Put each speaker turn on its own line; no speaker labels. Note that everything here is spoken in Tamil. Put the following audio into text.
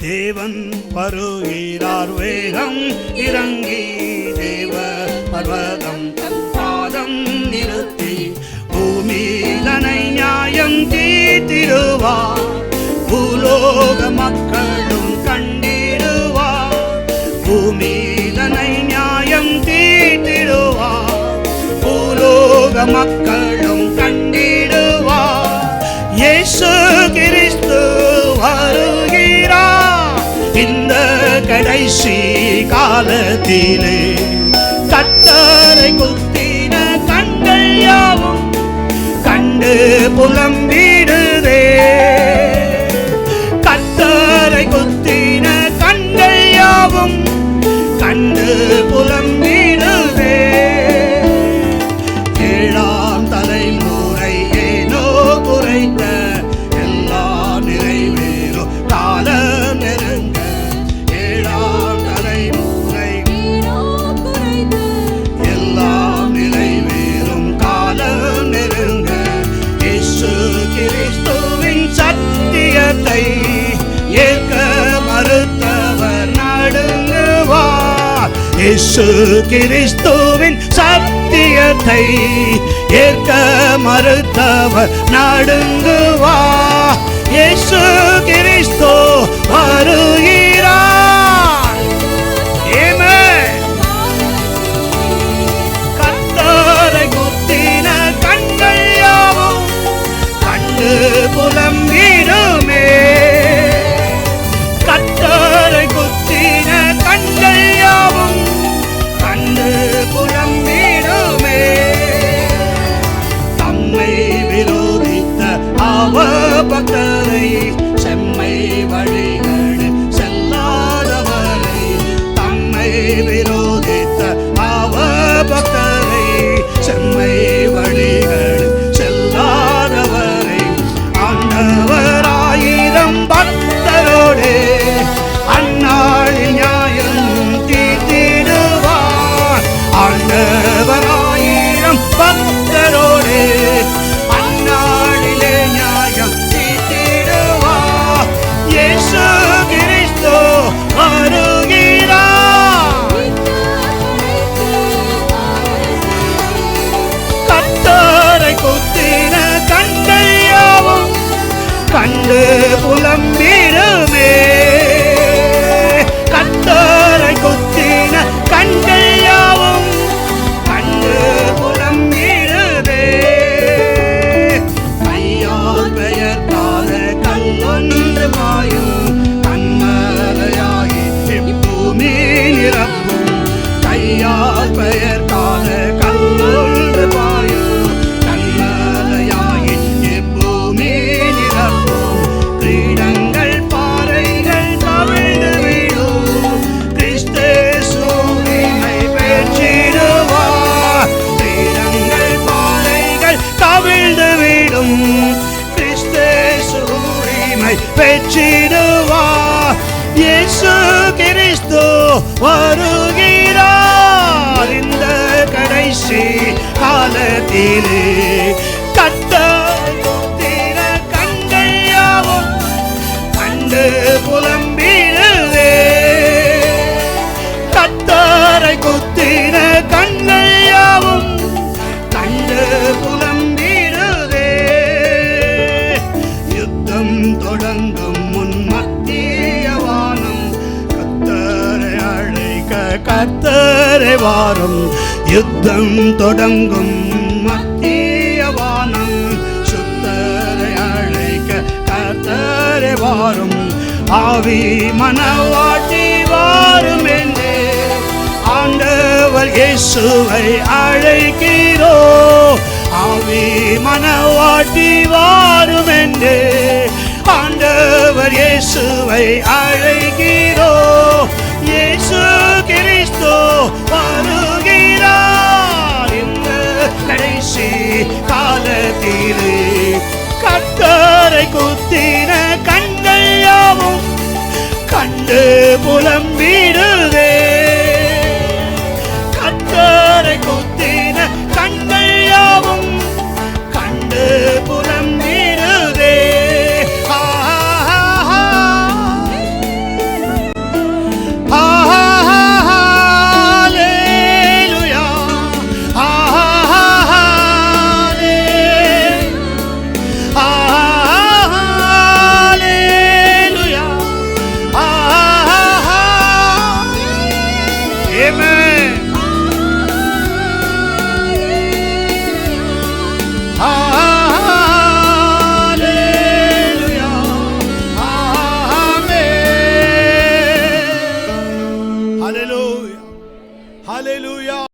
தேவன் வருகிறார் வேகம் இறங்கி தேவ பர்வதம் பாதம் நிறுத்தி பூமிதனை நியாயம் தீர்த்திடுவார். பூலோக மக்களும் கண்டிடுவார். பூமிதனை நியாயம் தீர்த்திடுவார். பூலோக மக்களும் கண்டிடுவார். இயேசு கிறிஸ்து வருகிறார். இந்த கடைசி காலத்திலே கர்த்தரை குத்தின கண்கள் யாவும் கண்டு புலம்பிடுதே. கர்த்தரை குத்தின கண்கள் யாவும் கண்டு புலம்பிடுதே. ஏழாம் தலைமுறை ஏனோ குறைந்த எல்லாம் நிறைவேறும் காலம் நெருங்க. ஏழாம் தலைமுறை எல்லாம் நிறைவேறும் காலம் நெருங்க. இயேசு கிறிஸ்துவின் சத்தியத்தை ஏற்க மறுத்தவர் நடுங்குவார். இயேசு கிறிஸ்துவின் சத்தியத்தை ஏற்க மறுத்தவர் நடுங்குவார். இயேசு கிறிஸ்து வருகிறார். ஆமென். கர்த்தரை குத்தின கண்கள் யாவும் கண்டு புலம்பிடுமே. கர்த்தரை குத்தின கண்கள் யாவும் கண்டு புலம்பிடுமே. தம்மை விரோதித்த அவபக்தரை செம்மை வழிகளில் செல்லாதவரை தம்மை விரோதித்த அவபக்தரை செம்மை வழிகளில் செல்லாதவரை ஆண்டவர் ஆயிரம் பக்தரோடு அந்நாளில் நியாயம் தீர்த்திடுவார். ஆண்டவர் ஆயிரம் பக்தரோடு அந்நாளிலே நியாயம் தீர்த்திடுவார். இயேசு கிறிஸ்து வருகிறார். கர்த்தரை குத்தின கண்கள் யாவும் கண்டு புலம்பிடுமே. கர்த்தரை குத்தின கண்கள் யாவும் கண்டு புலம்பிடுமே. கையால் பெயர்க்காத கல்லொன்று பாயும் கண்மலையாகி பூமி நிரப்பும். கையால் பெயர்க்காத கல்லொன்று பாயும் கண்மலையாகி பூமி நிரப்பும். கிரீடங்கள் பாறைகள் கவிழ்ந்து விடும். கிறிஸ்தேசு உரிமை பெற்றிடுவார். கிரீடங்கள் பாறைகள் கவிழ்ந்து விடும். கிறிஸ்தேசு உரிமை பெற்றிடுவார். இயேசு கிறிஸ்து வருகிறார். இந்த கடைசி காலத்திலே கர்த்தரை குத்தின கண்கள் யாவும் கண்டு புலம்பிடுதே. கர்த்தரை குத்தின கண்கள் யாவும் கண்டு புலம்பிடுதே. யுத்தம் தொடங்கும் முன் மத்திய வானம் கர்த்தரை அழைக்க கர்த்தரை வாரும். யுத்தம் தொடங்கும் மத்திய வானம் சுத்தரை அழைக்க கர்த்தரை வாரும். ஆவி மனவாட்டி வாரும் என்றே ஆண்டவர் இயேசுவை அழைக்கிறோ. ஆவி மனவாட்டி வாரும் என்றே ஆண்டவர் இயேசுவை அழைக்கிறோ. இயேசு கிறிஸ்து வருகிறார். இந்த கடைசி காலத்திலே கர்த்தரை குத்தின கண்கள் யாவும் கண்டு புலம்பிடுதே. கர்த்தரை குத்தின கண்கள் யாவும் கண்டு புலம்பிடுதே. ஹalleluya.